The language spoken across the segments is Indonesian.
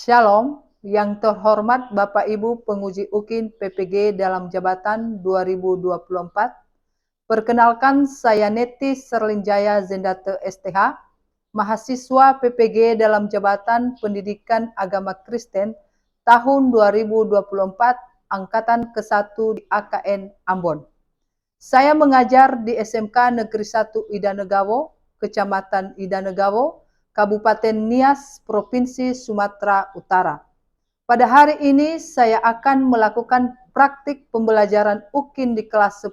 Shalom, yang terhormat Bapak Ibu penguji UKIN PPG dalam jabatan 2024. Perkenalkan, saya Neti Serlinjaya Zendate STH, mahasiswa PPG dalam jabatan Pendidikan Agama Kristen tahun 2024, angkatan ke-1 di AKN Ambon. Saya mengajar di SMK Negeri 1 Idanegawo, Kecamatan Idanegawo, Kabupaten Nias, Provinsi Sumatera Utara. Pada hari ini saya akan melakukan praktik pembelajaran UKIN di kelas 10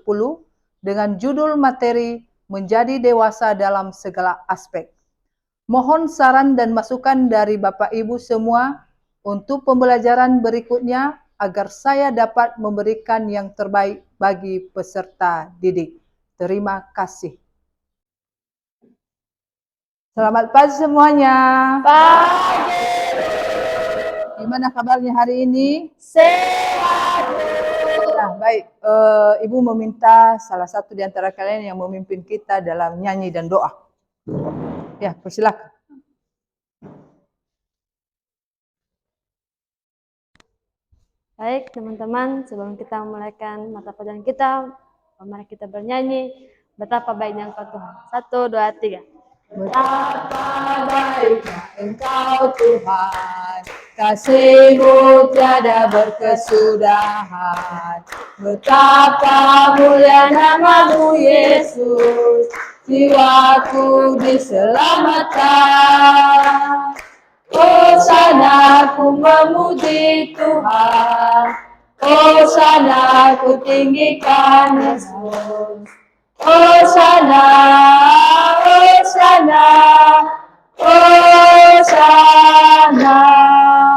dengan judul materi Menjadi Dewasa dalam Segala Aspek. Mohon saran dan masukan dari Bapak Ibu semua untuk pembelajaran berikutnya agar saya dapat memberikan yang terbaik bagi peserta didik. Terima kasih. Selamat pagi semuanya. Pagi. Gimana kabarnya hari ini? Sehat. Nah, baik. Ibu meminta salah satu di antara kalian yang memimpin kita dalam nyanyi dan doa. Ya, persilakan. Baik teman-teman, sebelum kita memulaikan mata pelajaran kita, mari kita bernyanyi betapa baiknya Engkau Tuhan. 1, 2, 3. Betapa baiknya Engkau Tuhan, kasih-Mu tiada berkesudahan. Betapa mulia nama-Mu Yesus, jiwaku diselamatkan. Hosana ku memuji Tuhan, Hosana ku tinggikan Yesus. Hosana, Hosana, Hosana.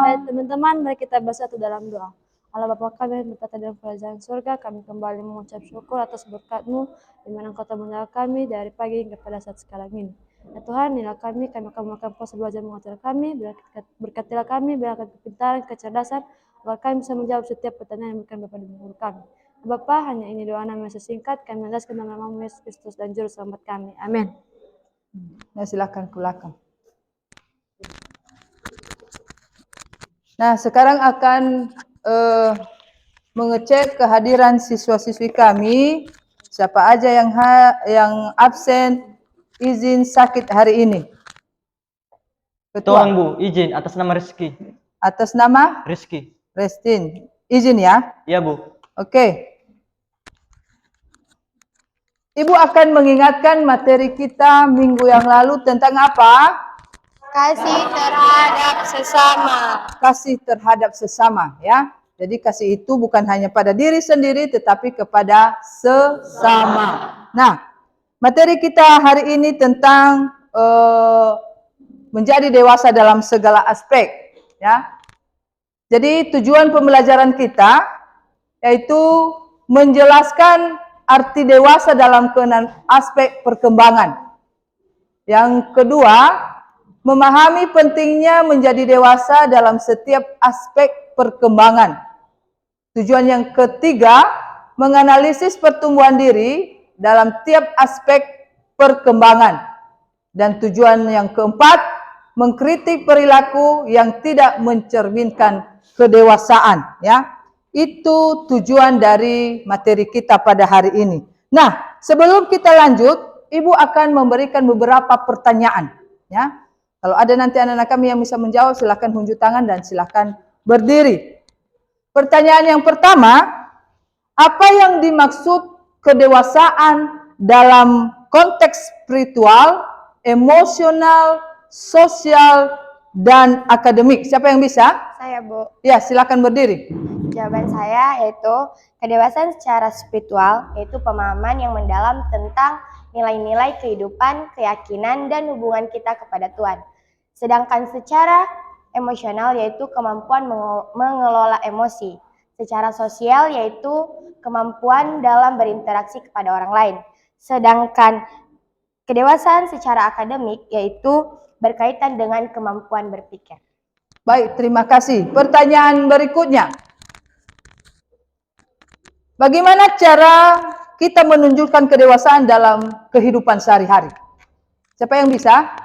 Baik teman-teman, mari kita bersatu dalam doa. Allah Bapa kami yang bertata dalam kerajaan surga, kami kembali mengucap syukur atas berkat-Mu, di mana Engkau telah menyertai kami dari pagi hingga pada saat sekarang ini. Ya Tuhan, inilah kami akan melakukan proses belajar mengajar kami, berkatilah kami, berikan kepintaran, kecerdasan, agar kami bisa menjawab setiap pertanyaan yang diberikan Bapa di guru kami. Bapa, hanya ini doa nama sesingkat, kami menjelaskan nama Yesus Kristus dan Juru Selamat kami. Amin. Nah, silakan ke belakang. Nah, sekarang akan mengecek kehadiran siswa-siswi kami. Siapa aja yang absen, izin sakit hari ini. Ketua Bu, izin atas nama Rizky. Atas nama? Rizky. Restin. Izin ya? Iya Bu. Oke. Ibu akan mengingatkan materi kita minggu yang lalu tentang apa? Kasih terhadap sesama. Kasih terhadap sesama, ya. Jadi kasih itu bukan hanya pada diri sendiri, tetapi kepada sesama. Nah, materi kita hari ini tentang menjadi dewasa dalam segala aspek, ya. Jadi tujuan pembelajaran kita yaitu menjelaskan arti dewasa dalam aspek perkembangan. Yang kedua, memahami pentingnya menjadi dewasa dalam setiap aspek perkembangan. Tujuan yang ketiga, menganalisis pertumbuhan diri dalam tiap aspek perkembangan. Dan tujuan yang keempat, mengkritik perilaku yang tidak mencerminkan kedewasaan, ya. Itu tujuan dari materi kita pada hari ini. Nah, sebelum kita lanjut, Ibu akan memberikan beberapa pertanyaan, ya. Kalau ada nanti anak-anak kami yang bisa menjawab, silakan unjuk tangan dan silakan berdiri. Pertanyaan yang pertama, apa yang dimaksud kedewasaan dalam konteks spiritual, emosional, sosial, dan akademik? Siapa yang bisa? Saya, Bu. Ya, silakan berdiri. Jawaban saya yaitu kedewasaan secara spiritual, yaitu pemahaman yang mendalam tentang nilai-nilai kehidupan, keyakinan, dan hubungan kita kepada Tuhan. Sedangkan secara emosional yaitu kemampuan mengelola emosi. Secara sosial yaitu kemampuan dalam berinteraksi kepada orang lain. Sedangkan kedewasaan secara akademik yaitu berkaitan dengan kemampuan berpikir. Baik, terima kasih. Pertanyaan berikutnya. Bagaimana cara kita menunjukkan kedewasaan dalam kehidupan sehari-hari? Siapa yang bisa?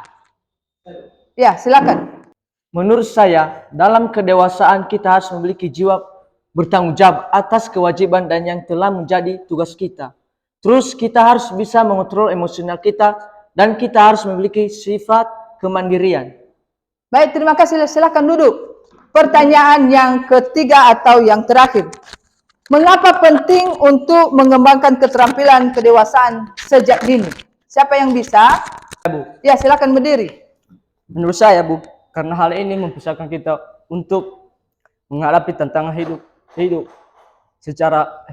Ya, silakan. Menurut saya, dalam kedewasaan kita harus memiliki jiwa bertanggung jawab atas kewajiban dan yang telah menjadi tugas kita. Terus kita harus bisa mengontrol emosional kita dan kita harus memiliki sifat kemandirian. Baik, terima kasih. Silakan duduk. Pertanyaan yang ketiga atau yang terakhir. Mengapa penting untuk mengembangkan keterampilan kedewasaan sejak dini? Siapa yang bisa? Bu, Ya, silakan berdiri. menurut saya, Bu, karena hal ini mempersiapkan kita untuk menghadapi tantangan hidup secara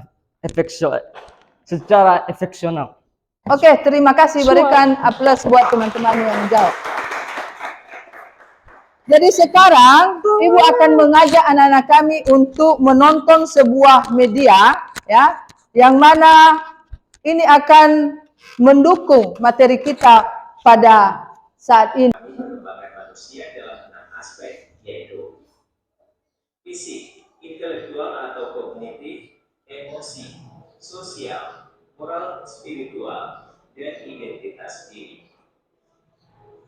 efeksional. Oke, terima kasih. Berikan aplaus buat teman-teman yang menjawab. Jadi sekarang Ibu akan mengajak anak-anak kami untuk menonton sebuah media, ya, yang mana ini akan mendukung materi kita pada saat ini. Perkembangan manusia dalam 6 aspek, yaitu fisik, intelektual atau kognitif, emosi, sosial, moral, spiritual, dan identitas diri.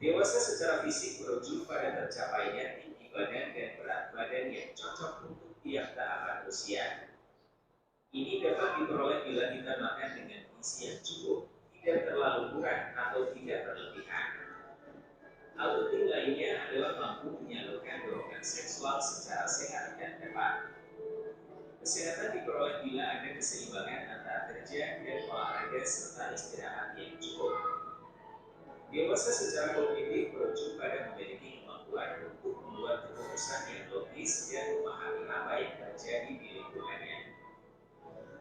Dewasa secara fisik merujuk pada tercapainya tinggi badan dan berat badan yang cocok untuk tiap tahapan usia. Ini dapat diperoleh bila kita makan dengan gizi yang cukup, tidak terlalu kurang atau tidak berlebihan. Hal penting lainnya adalah mampu menyalurkan dorongan seksual secara sehat dan tepat. Kesehatan diperoleh bila ada keseimbangan antara kerja dan olahraga serta istirahat yang cukup. Dewasa secara kognitif merujuk pada memiliki kemampuan untuk membuat keputusan yang logis dan memahami apa yang terjadi di lingkungannya.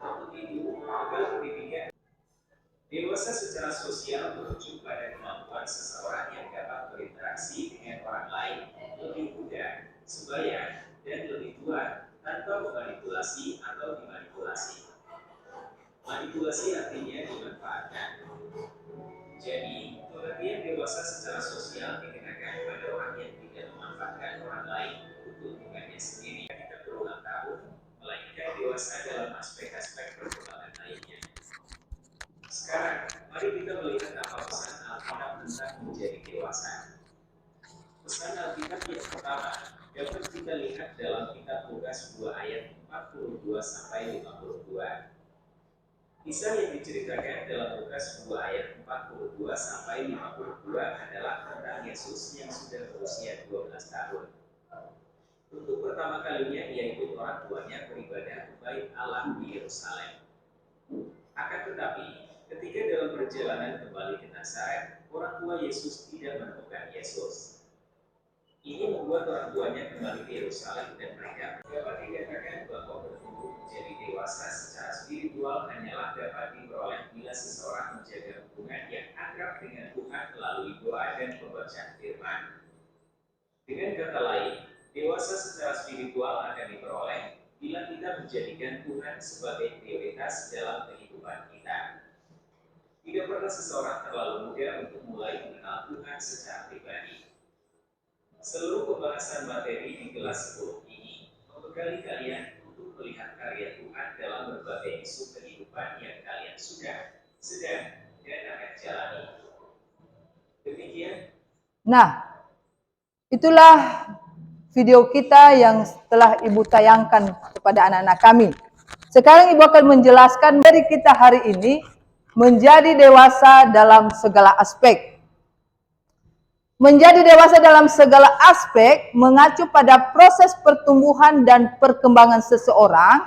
Untuk itu, lembaga pendidikan. Dewasa secara sosial merujuk pada kemampuan seseorang yang dapat berinteraksi dengan orang lain lebih mudah, sebaya, dan lebih tua tanpa memanipulasi atau dimanipulasi. Manipulasi artinya dimanfaatkan. Jadi, pengertian dewasa secara sosial dikenakan pada orang yang tidak memanfaatkan orang lain untuk kepentingannya sendiri tidak berulang tahun, melainkan dewasa dalam aspek-aspek perkembangan lainnya. Sekarang, mari kita melihat apa pesan Alkitab tentang menjadi dewasa. Pesan Alkitab yang pertama dapat kita lihat dalam kitab Lukas 2 ayat 42-52. Kisah yang diceritakan dalam Lukas 2 ayat 42-52 adalah tentang Yesus yang sudah berusia 12 tahun. Untuk pertama kalinya ia ikut orang tuanya beribadah ke Bait Allah di Yerusalem. Akan tetapi, ketika dalam perjalanan kembali ke Nazaret, orang tua Yesus tidak menemukan Yesus. Ini membuat orang tuanya kembali ke Yerusalem dan mereka dapat dikatakan bahwa bertumbuh menjadi dewasa secara spiritual hanyalah dapat diperoleh bila seseorang menjaga hubungan yang akrab dengan Tuhan melalui doa dan pembacaan firman. Dengan kata lain, dewasa secara spiritual akan diperoleh bila kita menjadikan Tuhan sebagai prioritas dalam kehidupan kita. Tidak pernah seseorang terlalu muda untuk mulai mengenal Tuhan secara pribadi. Seluruh pembahasan materi di kelas 10 ini membekali kalian untuk melihat karya Tuhan dalam berbagai isu kehidupan yang kalian sudah, sedang, dan akan jalani. Demikian. Nah, itulah video kita yang telah Ibu tayangkan kepada anak-anak kami. Sekarang Ibu akan menjelaskan dari kita hari ini menjadi dewasa dalam segala aspek. Menjadi dewasa dalam segala aspek mengacu pada proses pertumbuhan dan perkembangan seseorang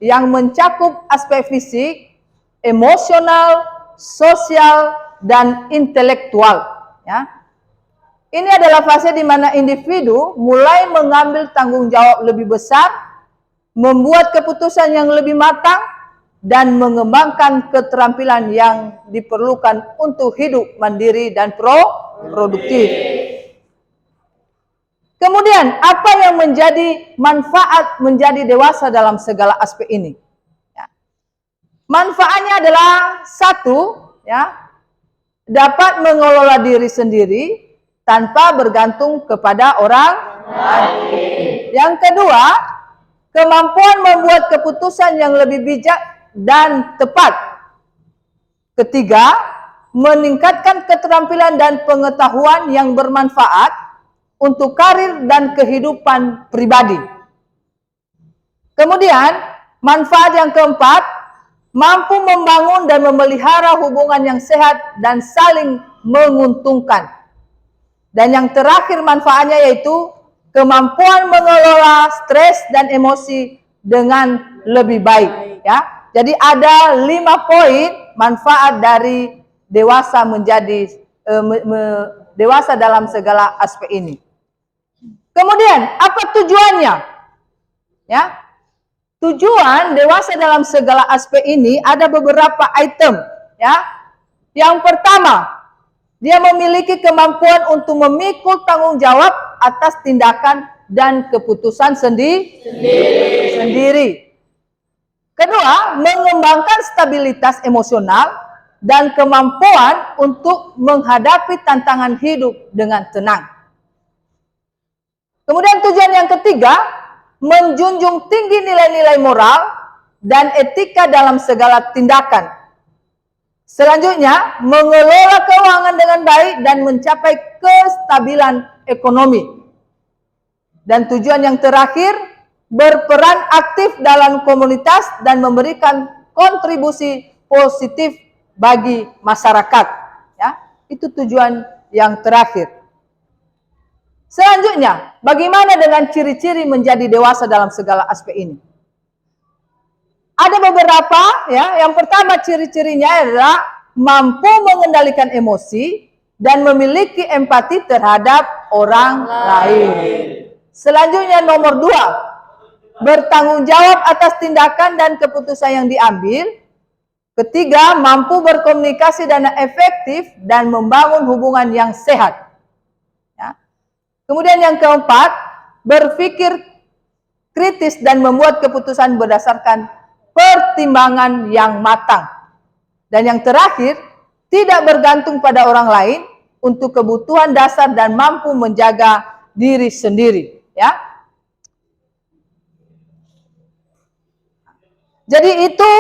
yang mencakup aspek fisik, emosional, sosial, dan intelektual. Ya. Ini adalah fase di mana individu mulai mengambil tanggung jawab lebih besar, membuat keputusan yang lebih matang, dan mengembangkan keterampilan yang diperlukan untuk hidup mandiri dan produktif. Kemudian, apa yang menjadi manfaat menjadi dewasa dalam segala aspek ini? Ya. Manfaatnya adalah satu, ya, dapat mengelola diri sendiri tanpa bergantung kepada orang lain. Yang kedua, kemampuan membuat keputusan yang lebih bijak dan tepat. Ketiga, meningkatkan keterampilan dan pengetahuan yang bermanfaat untuk karir dan kehidupan pribadi. Kemudian, manfaat yang keempat, mampu membangun dan memelihara hubungan yang sehat dan saling menguntungkan. Dan yang terakhir manfaatnya yaitu kemampuan mengelola stres dan emosi dengan lebih baik. Ya, jadi ada 5 poin manfaat dari dewasa menjadi dewasa dalam segala aspek ini. Kemudian apa tujuannya? Ya, tujuan dewasa dalam segala aspek ini ada beberapa item. Ya, yang pertama, dia memiliki kemampuan untuk memikul tanggung jawab atas tindakan dan keputusan sendiri. Kedua, mengembangkan stabilitas emosional dan kemampuan untuk menghadapi tantangan hidup dengan tenang. Kemudian tujuan yang ketiga, menjunjung tinggi nilai-nilai moral dan etika dalam segala tindakan. Selanjutnya, mengelola keuangan dengan baik dan mencapai kestabilan ekonomi. Dan tujuan yang terakhir, berperan aktif dalam komunitas dan memberikan kontribusi positif bagi masyarakat. Ya, itu tujuan yang terakhir. Selanjutnya, bagaimana dengan ciri-ciri menjadi dewasa dalam segala aspek ini? Ada beberapa, ya. Yang pertama ciri-cirinya adalah mampu mengendalikan emosi dan memiliki empati terhadap orang lain. Selanjutnya nomor 2, bertanggung jawab atas tindakan dan keputusan yang diambil. Ketiga, mampu berkomunikasi dan efektif dan membangun hubungan yang sehat. Ya. Kemudian yang keempat, berpikir kritis dan membuat keputusan berdasarkan pertimbangan yang matang. Dan yang terakhir, tidak bergantung pada orang lain untuk kebutuhan dasar dan mampu menjaga diri sendiri. Ya. Jadi itu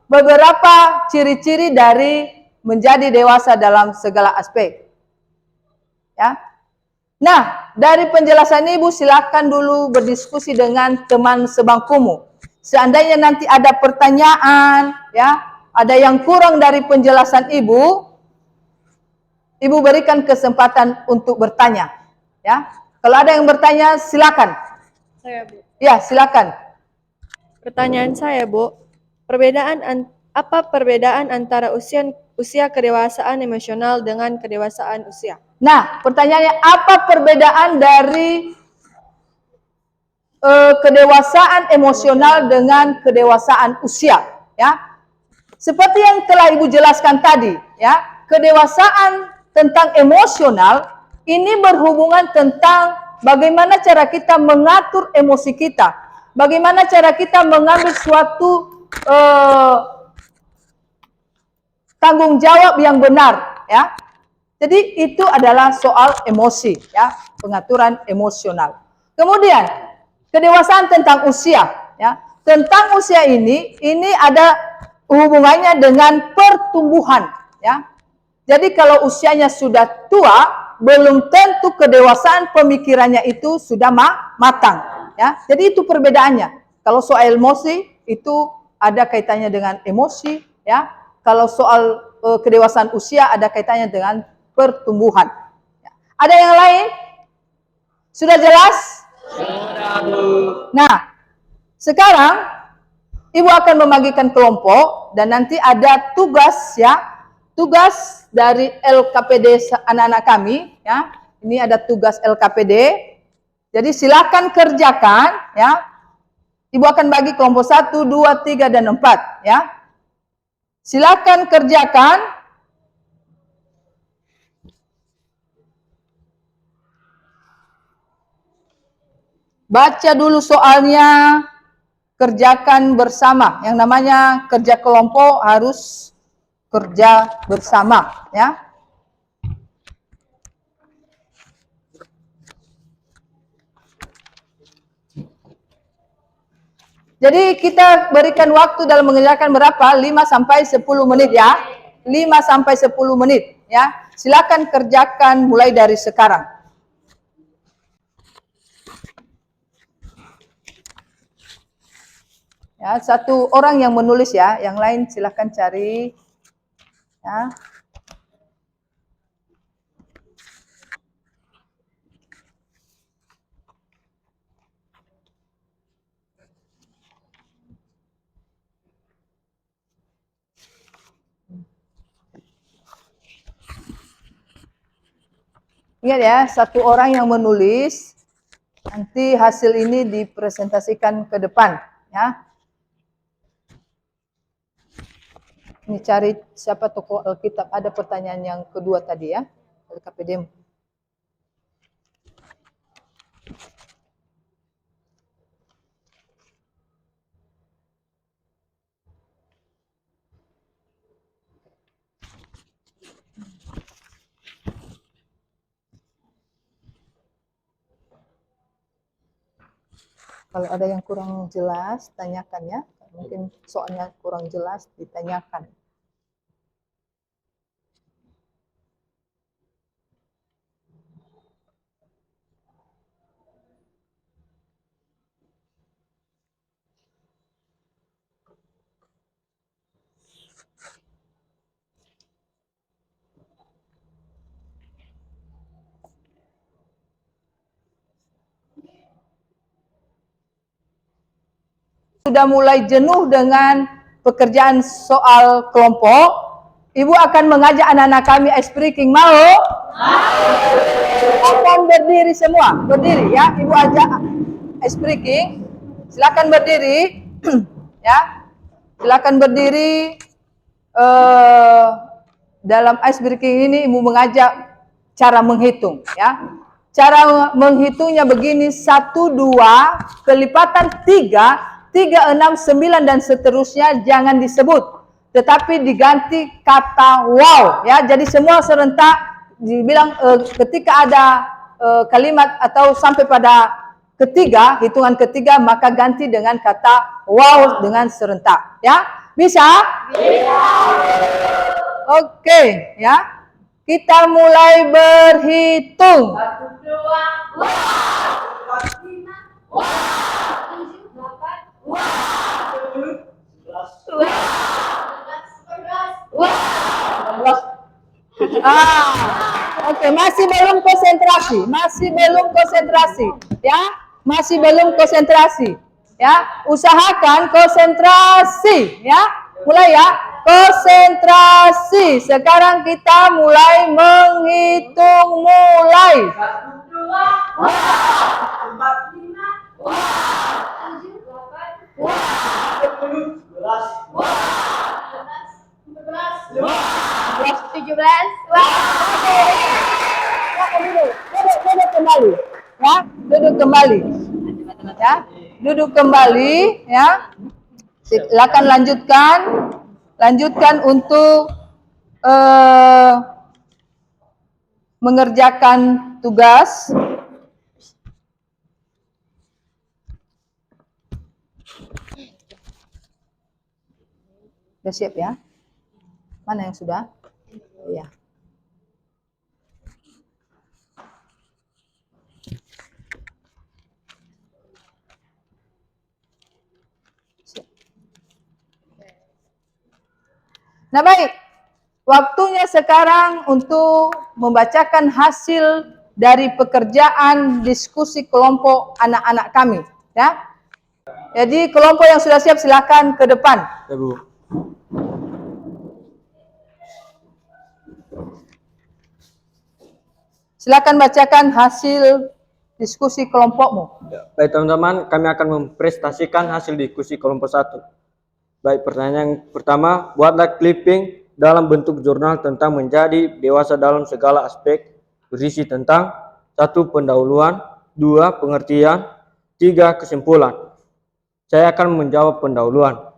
beberapa ciri-ciri dari menjadi dewasa dalam segala aspek. Ya. Nah, dari penjelasan Ibu silakan dulu berdiskusi dengan teman sebangkumu. Seandainya nanti ada pertanyaan, ya, ada yang kurang dari penjelasan Ibu berikan kesempatan untuk bertanya. Ya, kalau ada yang bertanya, silakan. Saya, Bu. Ya, silakan. Pertanyaan saya, Bu. Apa perbedaan antara usia kedewasaan emosional dengan kedewasaan usia? Nah, pertanyaannya apa perbedaan dari kedewasaan emosional dengan kedewasaan usia? Ya, seperti yang telah Ibu jelaskan tadi, ya, kedewasaan tentang emosional ini berhubungan tentang bagaimana cara kita mengatur emosi kita, bagaimana cara kita mengambil suatu tanggung jawab yang benar, ya. Jadi itu adalah soal emosi, ya, pengaturan emosional. Kemudian kedewasaan tentang usia, ya. Tentang usia ini ada hubungannya dengan pertumbuhan, ya. Jadi kalau usianya sudah tua, belum tentu kedewasaan pemikirannya itu sudah matang, ya. Jadi itu perbedaannya. Kalau soal emosi itu ada kaitannya dengan emosi, ya. Kalau soal kedewasaan usia ada kaitannya dengan pertumbuhan. Ya. Ada yang lain? Sudah jelas? Sudah, Bu. Nah, sekarang Ibu akan membagikan kelompok dan nanti ada tugas, ya. Tugas dari LKPD anak-anak kami, ya. Ini ada tugas LKPD. Jadi silakan kerjakan, ya. Ibu akan bagi kelompok 1, 2, 3 dan 4, ya. Silakan kerjakan. Baca dulu soalnya, kerjakan bersama. Yang namanya kerja kelompok harus kerja bersama, ya. Jadi kita berikan waktu dalam mengerjakan berapa? 5 sampai 10 menit, ya. 5 sampai 10 menit, ya. Silakan kerjakan mulai dari sekarang. Ya, satu orang yang menulis ya, yang lain silahkan cari. Ya. Ingat ya, satu orang yang menulis, nanti hasil ini dipresentasikan ke depan, ya. Ini cari siapa tokoh Alkitab. Ada pertanyaan yang kedua tadi ya, LKPD. Kalau ada yang kurang jelas, tanyakan ya. Mungkin soalnya kurang jelas, ditanyakan. Sudah mulai jenuh dengan pekerjaan soal kelompok, Ibu akan mengajak anak-anak kami ice breaking. Mau? Akan berdiri semua, berdiri ya. Ibu ajak ice breaking. Silakan berdiri, ya. Silakan berdiri. Dalam ice breaking ini Ibu mengajak cara menghitung, ya. Cara menghitungnya begini: 1, 2, kelipatan 3, 3, 6, 9 dan seterusnya jangan disebut, tetapi diganti kata wow, ya. Jadi semua serentak dibilang ketika ada kalimat atau sampai pada ketiga, hitungan ketiga, maka ganti dengan kata wow dengan serentak, ya. Bisa? Bisa. Oke, ya. Kita mulai berhitung. 1, 2, wow. 5, wow. 7, 8, wow. Oke, masih belum konsentrasi, ya, masih belum konsentrasi, ya. Usahakan konsentrasi, ya. Mulai ya, konsentrasi. Sekarang kita mulai menghitung, mulai. 1, 2, 4, 5, 7, 8, 17, duduk kembali, ya, duduk kembali, ya, duduk kembali, ya. Silakan lanjutkan untuk mengerjakan tugas. Sudah siap ya? Mana yang sudah? Iya. Nah baik, waktunya sekarang untuk membacakan hasil dari pekerjaan diskusi kelompok anak-anak kami, ya. Jadi kelompok yang sudah siap silakan ke depan. Ya, Bu. Silakan bacakan hasil diskusi kelompokmu. Baik teman-teman, kami akan mempresentasikan hasil diskusi kelompok 1. Baik, pertanyaan yang pertama, buatlah clipping dalam bentuk jurnal tentang menjadi dewasa dalam segala aspek, berisi tentang 1. Pendahuluan, 2. Pengertian, 3. Kesimpulan. Saya akan menjawab pendahuluan.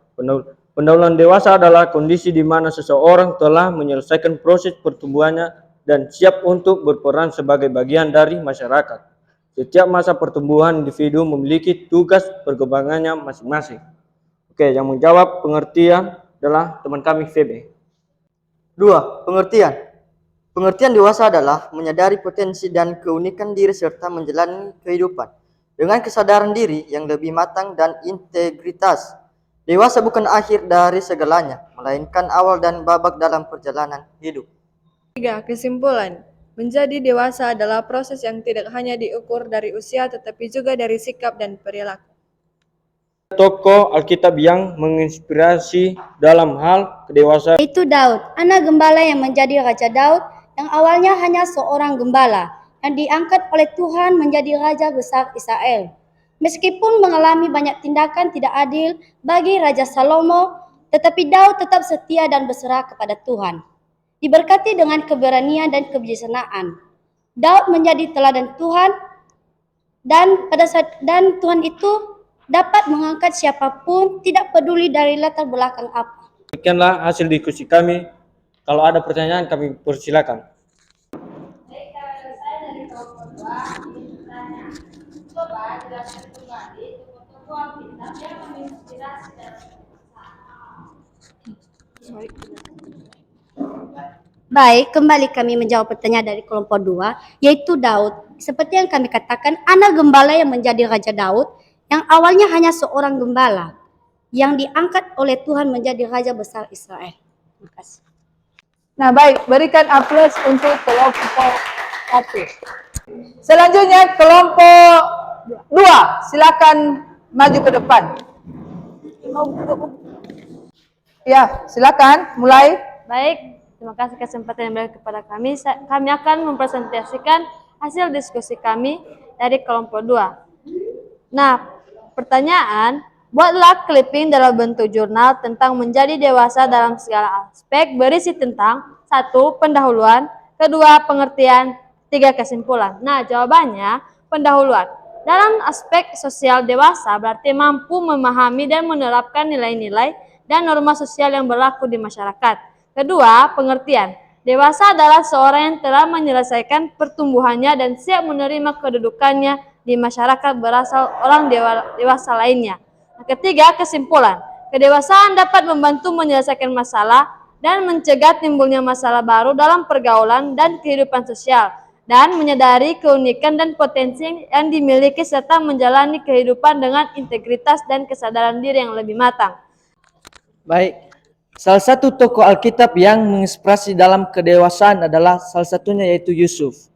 Pendahuluan dewasa adalah kondisi di mana seseorang telah menyelesaikan proses pertumbuhannya dan siap untuk berperan sebagai bagian dari masyarakat. Setiap masa pertumbuhan individu memiliki tugas perkembangannya masing-masing. Oke, yang menjawab pengertian adalah teman kami VB. 2. Pengertian. Pengertian dewasa adalah menyadari potensi dan keunikan diri serta menjalani kehidupan dengan kesadaran diri yang lebih matang dan integritas. Dewasa bukan akhir dari segalanya, melainkan awal dan babak dalam perjalanan hidup. 3. Kesimpulan. Menjadi dewasa adalah proses yang tidak hanya diukur dari usia tetapi juga dari sikap dan perilaku. Tokoh Alkitab yang menginspirasi dalam hal kedewasaan Yaitu Daud, anak gembala yang menjadi Raja Daud, yang awalnya hanya seorang gembala, yang diangkat oleh Tuhan menjadi Raja besar Israel. Meskipun mengalami banyak tindakan tidak adil bagi Raja Salomo, tetapi Daud tetap setia dan berserah kepada Tuhan. Diberkati dengan keberanian dan kebijaksanaan, Daud menjadi teladan Tuhan, dan Tuhan itu dapat mengangkat siapapun, tidak peduli dari latar belakang apa. Demikianlah hasil diskusi kami. Kalau ada pertanyaan kami persilakan. Baik, kembali kami menjawab pertanyaan dari kelompok 2, yaitu Daud. Seperti yang kami katakan, anak gembala yang menjadi Raja Daud, yang awalnya hanya seorang gembala, yang diangkat oleh Tuhan menjadi Raja besar Israel. Terima kasih. Nah baik, berikan aplaus untuk kelompok 1. Selanjutnya kelompok 2, silakan maju ke depan. Ya, silakan mulai. Baik, terima kasih kesempatan yang diberikan kepada kami. Kami akan mempresentasikan hasil diskusi kami dari kelompok 2. Nah, pertanyaan, buatlah clipping dalam bentuk jurnal tentang menjadi dewasa dalam segala aspek, berisi tentang 1. Pendahuluan, 2. Pengertian, 3. Kesimpulan. Nah, jawabannya pendahuluan. Dalam aspek sosial, dewasa berarti mampu memahami dan menerapkan nilai-nilai dan norma sosial yang berlaku di masyarakat. 2. Pengertian. Dewasa adalah seorang yang telah menyelesaikan pertumbuhannya dan siap menerima kedudukannya di masyarakat berasal orang dewasa lainnya. 3. Kesimpulan. Kedewasaan dapat membantu menyelesaikan masalah dan mencegah timbulnya masalah baru dalam pergaulan dan kehidupan sosial, dan menyadari keunikan dan potensi yang dimiliki serta menjalani kehidupan dengan integritas dan kesadaran diri yang lebih matang. Baik, salah satu tokoh Alkitab yang menginspirasi dalam kedewasaan adalah salah satunya yaitu Yusuf.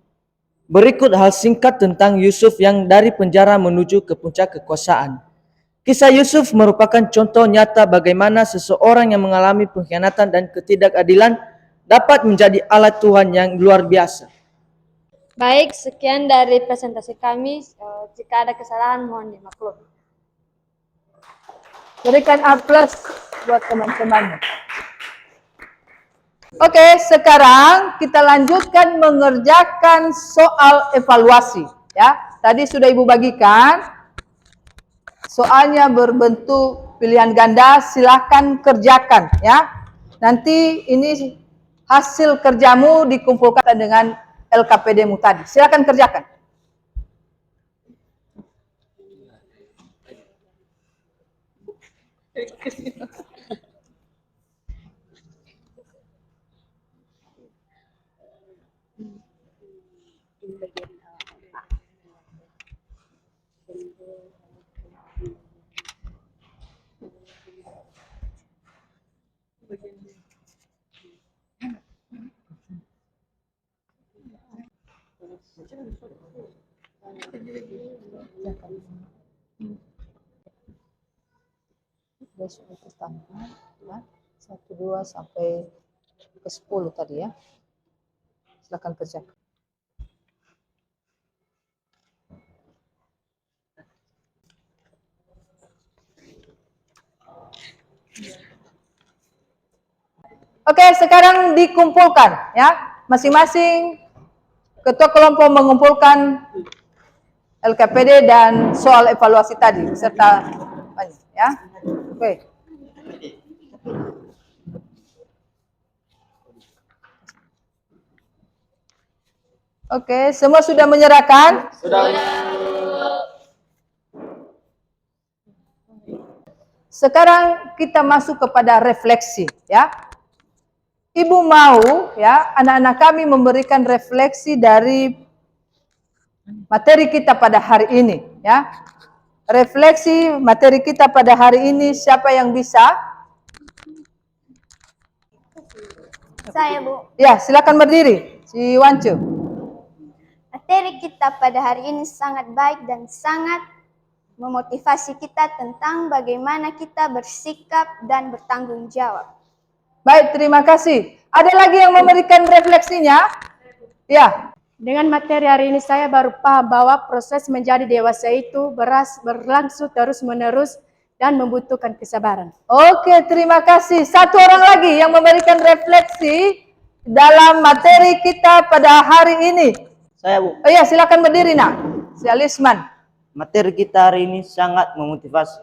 Berikut hal singkat tentang Yusuf yang dari penjara menuju ke puncak kekuasaan. Kisah Yusuf merupakan contoh nyata bagaimana seseorang yang mengalami pengkhianatan dan ketidakadilan dapat menjadi alat Tuhan yang luar biasa. Baik, sekian dari presentasi kami. Jika ada kesalahan mohon dimaklumi. Berikan aplaus buat teman-teman. Oke, sekarang kita lanjutkan mengerjakan soal evaluasi. Ya, tadi sudah Ibu bagikan. Soalnya berbentuk pilihan ganda, silahkan kerjakan. Ya, nanti ini hasil kerjamu dikumpulkan dengan LKPD-mu tadi. Silahkan kerjakan. Besok itu tambah ya, 1, 2 sampai ke 10 tadi ya. Silakan kerjakan. Oke, sekarang dikumpulkan ya. Masing-masing ketua kelompok mengumpulkan LKPD dan soal evaluasi tadi serta ya. Oke. Oke, semua sudah menyerahkan? Sudah. Sekarang kita masuk kepada refleksi ya. Ibu mau ya anak-anak kami memberikan refleksi dari materi kita pada hari ini ya. refleksi materi kita pada hari ini. Siapa yang bisa? Saya, Bu. Ya, silakan berdiri. Si Wance. Materi kita pada hari ini sangat baik dan sangat memotivasi kita tentang bagaimana kita bersikap dan bertanggung jawab. Baik, terima kasih. Ada lagi yang memberikan refleksinya? Ya. Dengan materi hari ini saya baru paham bahwa proses menjadi dewasa itu berlangsung terus-menerus dan membutuhkan kesabaran. Oke, terima kasih. Satu orang lagi yang memberikan refleksi dalam materi kita pada hari ini. Saya, Bu. Oh iya, silakan berdiri, Nak. Si Alisman. Materi kita hari ini sangat memotivasi.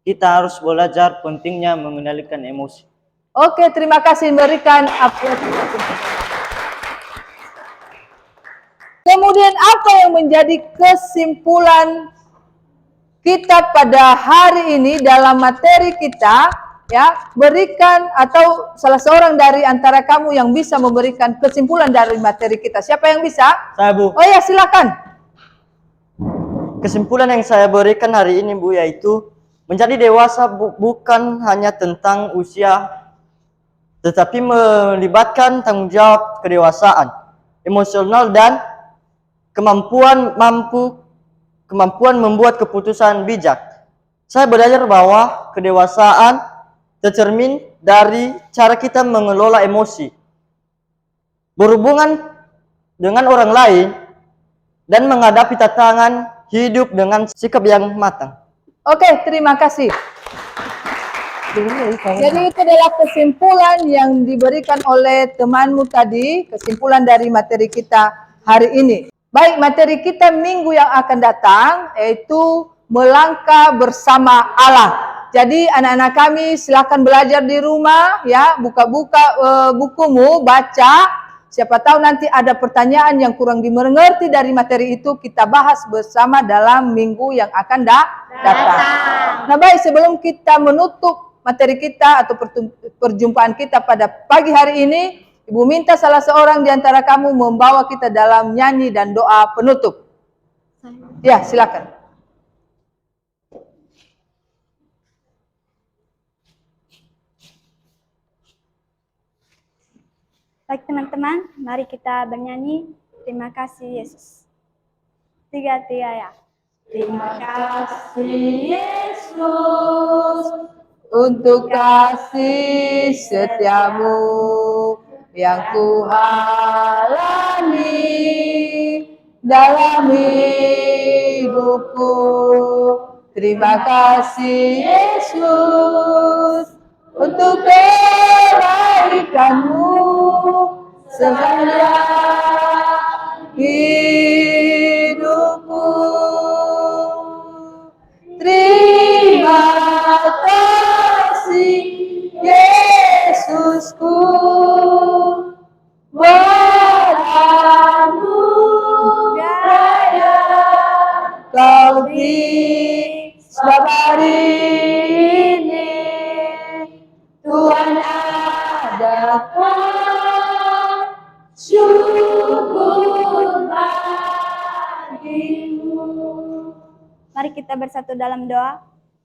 Kita harus belajar pentingnya mengendalikan emosi. Oke, terima kasih memberikan apresiasi. Kemudian apa yang menjadi kesimpulan kita pada hari ini dalam materi kita? Ya, berikan atau salah seorang dari antara kamu yang bisa memberikan kesimpulan dari materi kita. Siapa yang bisa? Saya, Bu. Oh ya, silakan. Kesimpulan yang saya berikan hari ini, Bu, yaitu menjadi dewasa bukan hanya tentang usia, tetapi melibatkan tanggung jawab kedewasaan, emosional, dan kemampuan membuat keputusan bijak. Saya belajar bahwa kedewasaan tercermin dari cara kita mengelola emosi, berhubungan dengan orang lain, dan menghadapi tantangan hidup dengan sikap yang matang. Oke, terima kasih. Jadi itu adalah kesimpulan yang diberikan oleh temanmu tadi, kesimpulan dari materi kita hari ini. Baik, materi kita minggu yang akan datang yaitu melangkah bersama Allah. Jadi anak-anak kami silakan belajar di rumah ya, buka-buka bukumu, baca. Siapa tahu nanti ada pertanyaan yang kurang dimengerti dari materi itu, kita bahas bersama dalam minggu yang akan datang. Nah baik, sebelum kita menutup materi kita atau perjumpaan kita pada pagi hari ini, Ibu minta salah seorang di antara kamu membawa kita dalam nyanyi dan doa penutup. Ya, silakan. Baik teman-teman, mari kita bernyanyi Terima Kasih Yesus. 3 ya. Terima kasih Yesus untuk kasih setiamu yang kualami dalam hidupku. Terima kasih Yesus untuk kebaikanmu sepanjang hidupku. Terima kasih Yesusku, buat anugerah kau beri sebab hari ini Tuhan adakan syukur bagimu. Mari kita bersatu dalam doa.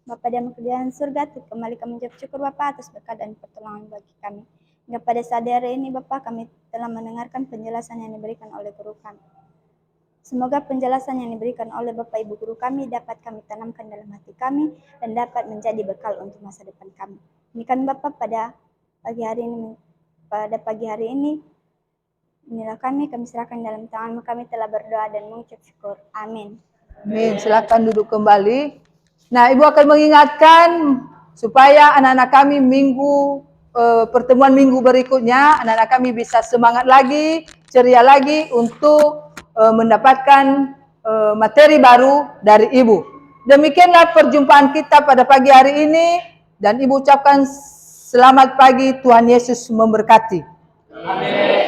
Bapa di kerajaan surga, kembali kami mengucap syukur Bapa atas berkat dan pertolongan bagi kami. Hingga pada saat hari ini Bapa, kami telah mendengarkan penjelasan yang diberikan oleh guru kami. Semoga penjelasan yang diberikan oleh Bapak Ibu guru kami dapat kami tanamkan dalam hati kami dan dapat menjadi bekal untuk masa depan kami. Demikian Bapak pada pagi hari ini, inilah kami serahkan dalam tangan-Mu. Kami telah berdoa dan mengucap syukur. Amin. Amin. Silakan duduk kembali. Nah, Ibu akan mengingatkan supaya anak-anak kami pertemuan minggu berikutnya, anak-anak kami bisa semangat lagi, ceria lagi untuk mendapatkan materi baru dari Ibu. Demikianlah perjumpaan kita pada pagi hari ini, dan Ibu ucapkan selamat pagi, Tuhan Yesus memberkati. Amin.